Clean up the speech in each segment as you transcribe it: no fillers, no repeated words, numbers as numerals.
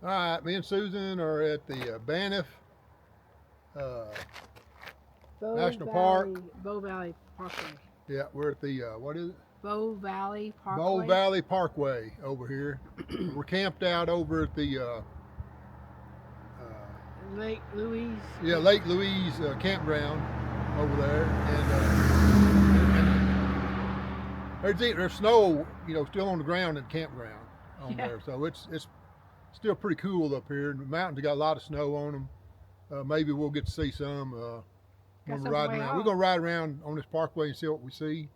All right, me and Susan are at the Banff National Park. Bow Valley Parkway. Yeah, we're at the, what is it? Bow Valley Parkway. Bow Valley Parkway over here. We're camped out over at the Lake Louise. Yeah, Lake Louise campground over there, and there's snow, still on the ground at the campground there. So it's still pretty cool up here. The mountains got a lot of snow on them. Maybe we'll get to see some when we're riding around. We're gonna ride around on this parkway and see what we see.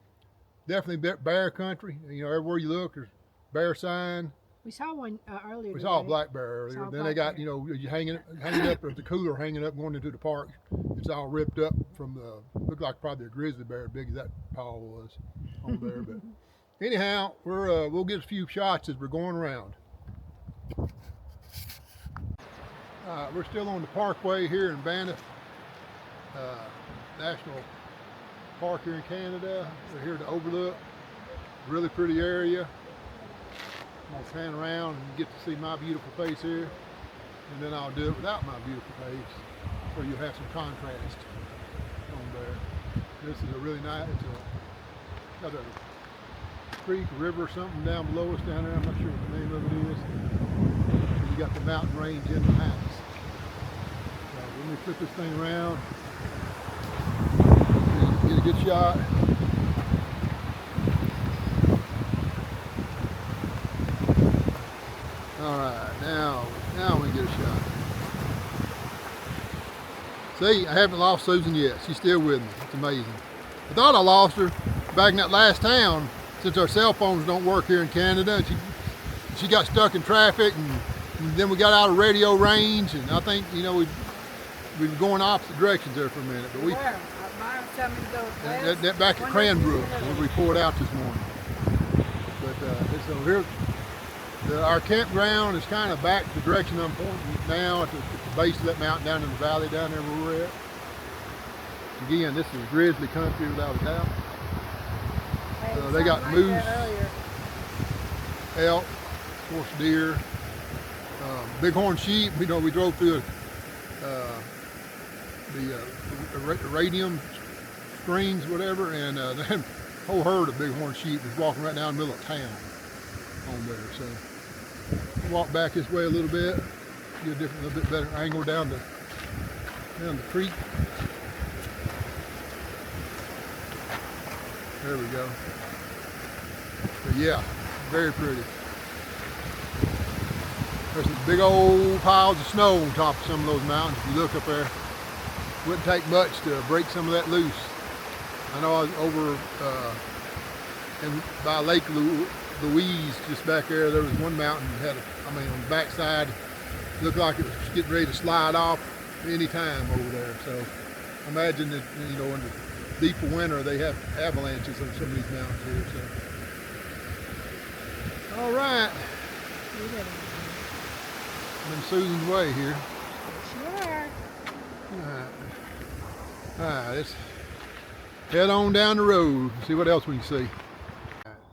Definitely bear country. Everywhere you look, there's bear sign. We saw one earlier. We saw a black bear earlier. Then they got, you hanging up at the cooler, hanging up going into the park. It's all ripped up from the, looked like probably a grizzly bear, big as that paw was on there. But anyhow, we'll get a few shots as we're going around. We're still on the parkway here in Banff National Park here in Canada. We're here to overlook. Really pretty area. I'm going to pan around and get to see my beautiful face here, and then I'll do it without my beautiful face, so you'll have some contrast on there. This is a really nice, got a creek, a river or something down below us down there. I'm not sure what the name of it is. And you got the mountain range in behind us. So let me flip this thing around, get a good shot. All right, now we get a shot. See, I haven't lost Susan yet. She's still with me. It's amazing. I thought I lost her back in that last town, since our cell phones don't work here in Canada. She got stuck in traffic, and then we got out of radio range, and I think, we were going opposite directions there for a minute. But that back at Cranbrook, where we poured out this morning. But so here. Our campground is kind of back the direction I'm pointing now at the base of that mountain down in the valley down there where we're at. Again, this is grizzly country without a doubt. They got moose, elk, of course deer, bighorn sheep. We drove through the radium springs, whatever, and that whole herd of bighorn sheep was walking right down the middle of town on there. So walk back this way a little bit, get a little bit better angle down the creek. There we go. But yeah, very pretty. There's some big old piles of snow on top of some of those mountains. If you look up there, it wouldn't take much to break some of that loose. I know I was over by Lake Louise, just back there was one mountain that had on the backside, looked like it was getting ready to slide off any time over there. So imagine that, in the deep winter, they have avalanches on some of these mountains here. So, all right. I'm in Susan's way here. Sure. All right, let's head on down the road and see what else we can see.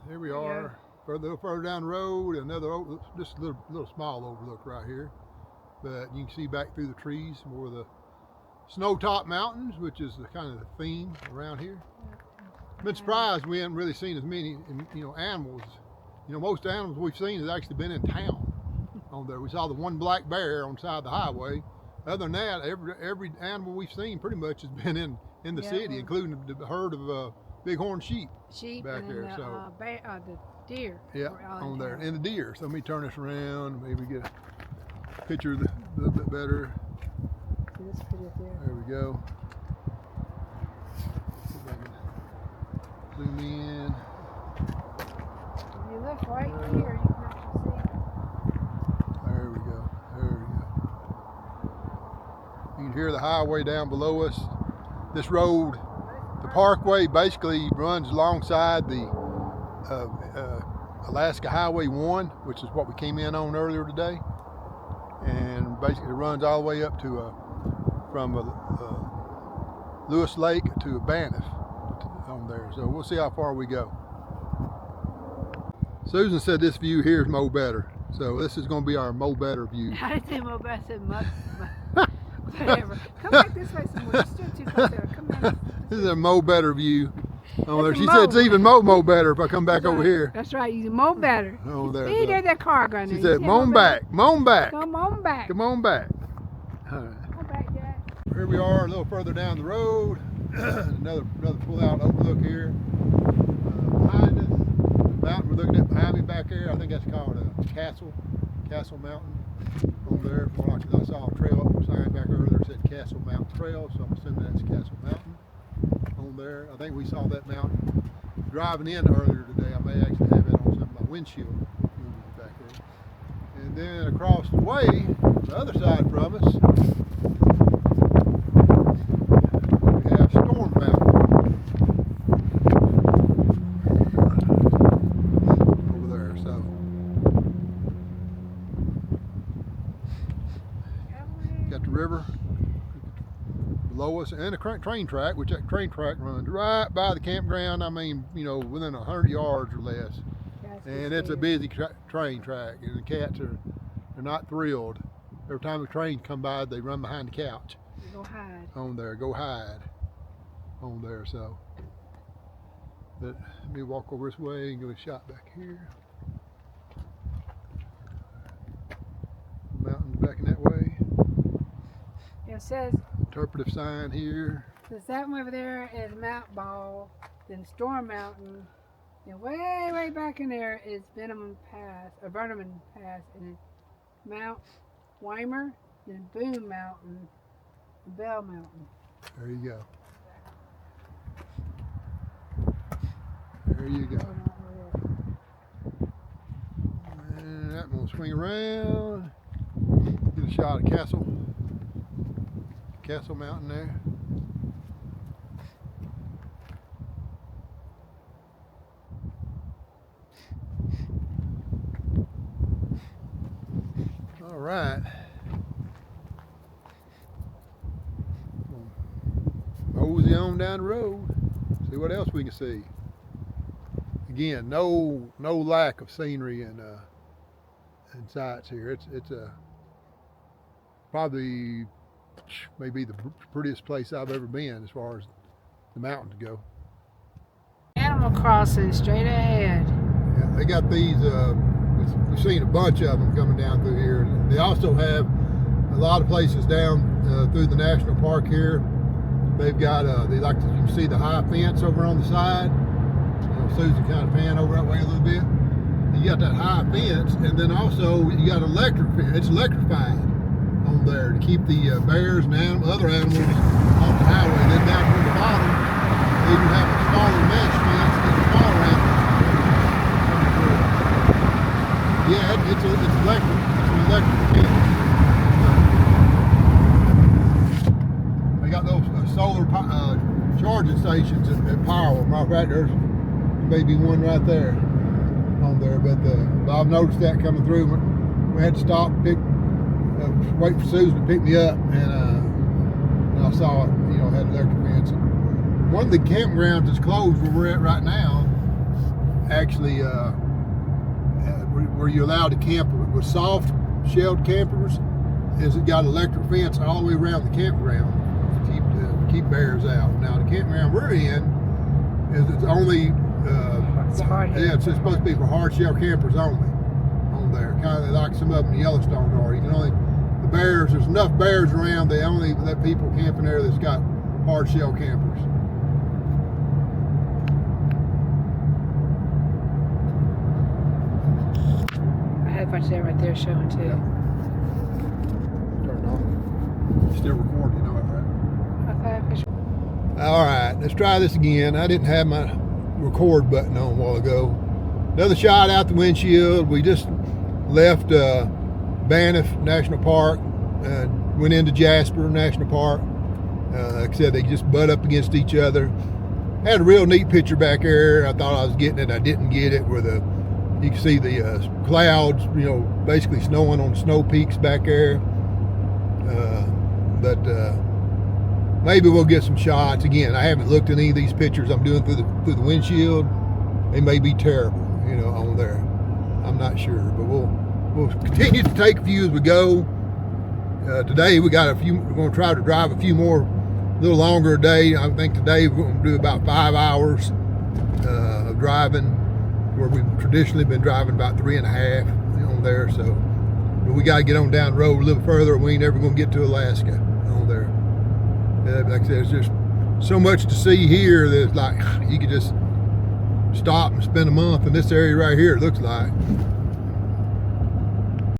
Here we are. A little further down the road, just a little small overlook right here. But you can see back through the trees more of the snow-topped mountains, which is the kind of the theme around here. Been surprised we haven't really seen as many, animals. Most animals we've seen has actually been in town on there. We saw the one black bear on the side of the highway. Other than that, every animal we've seen pretty much has been in the city, including the herd of bighorn sheep back there. The deer. Yeah, on there, and the deer. So let me turn this around, maybe get a picture a little bit better. That's pretty up there. There we go. See if I can zoom in. If you look right here, you can actually see. There we go. You can hear the highway down below us. This road, the parkway, basically runs alongside the Alaska Highway 1, which is what we came in on earlier today, and basically runs all the way up to from Lewis Lake to Banff on there. So we'll see how far we go. Susan said this view here is more better. So this is going to be our Mo Better view. I didn't say Mo Better, I said whatever. Come back this way some more. You're still too close there. Come back. This is a Mo Better view. Oh, there. It's a She Mo. said it's even Mo Better if I come back That's over right. here. That's right. You Mo Better. Oh, there. See, there's that car going there. She said, "Moan back, moan back, Come on back. come on back." All right. Come back, Jack. Here we are, a little further down the road. another pull-out overlook here. Behind us, the mountain we're looking at behind me back there. I think that's called Castle Mountain. Over there, more like I saw a trail sign back earlier that said Castle Mountain Trail, so I'm assuming that's Castle Mountain. On there, I think we saw that mountain driving in earlier today. I may actually have it on some of my windshield back there. And then across the way, the other side from us, we have Storm Mountain over there. So got the river below us and a train track, which that train track runs right by the campground. I mean, you know, within 100 yards or less. And it's a busy train track, and the cats are not thrilled. Every time a train come by, they run behind the couch. Go hide. On there, go hide. On there, so. But let me walk over this way and give a shot back here. The mountain's back in that way. It says, Interpretive sign here. that one over there is Mount Ball, then Storm Mountain, and way back in there is Vernon Pass, and then Mount Weimer, then Boone Mountain, and Bell Mountain. There you go. There you go. And that one will swing around. Get a shot of Castle Mountain there. All right. Mosey on down the road. See what else we can see. Again, no lack of scenery and sights here. It's a probably maybe the prettiest place I've ever been as far as the mountains go. Animal crossing straight ahead. Yeah, they got these. We've seen a bunch of them coming down through here. They also have a lot of places down through the national park here. They've got you can see the high fence over on the side. Susan kind of pan over that way a little bit. You got that high fence, and then also you got electric fence. It's electrified on there to keep the bears and other animals off the highway. Then down to the bottom, they do have a smaller mesh fence that the smaller animals come through. Yeah, it's electric. It's an electric fence. They got those solar charging stations at Powell. Matter of fact, there's maybe one right there on there. But I've noticed that coming through. We had to stop, wait for Susan to pick me up, and I saw it. You know, had electric fence. One of the campgrounds that's closed where we're at right now, actually, where you're allowed to camp with soft shelled campers, is it got electric fence all the way around the campground to keep bears out. Now the campground we're in it's only it's supposed to be for hard shell campers only on there, kind of like some of them in Yellowstone are. You can only there's enough bears around, they only let people camp in there that's got hard shell campers. I had a bunch there right there showing too. Yeah. Turn it on. Still recording, you know that, right? All right, let's try this again. I didn't have my record button on a while ago. Another shot out the windshield. We just left Banff National Park, went into Jasper National Park. Like I said, they just butt up against each other. Had a real neat picture back there. I thought I was getting it. I didn't get it. Where you can see the clouds, you know, basically snowing on the snow peaks back there. But maybe we'll get some shots. Again, I haven't looked at any of these pictures I'm doing through the windshield. They may be terrible, you know, on there. I'm not sure, but we'll we'll continue to take a few as we go. Today we got a few. We're going to try to drive a few more, a little longer a day. I think today we're going to do about 5 hours of driving, where we've traditionally been driving about 3.5 on there. So, but we got to get on down the road a little further. We ain't ever going to get to Alaska on there. Like I said, there's just so much to see here that it's like you could just stop and spend a month in this area right here. It looks like.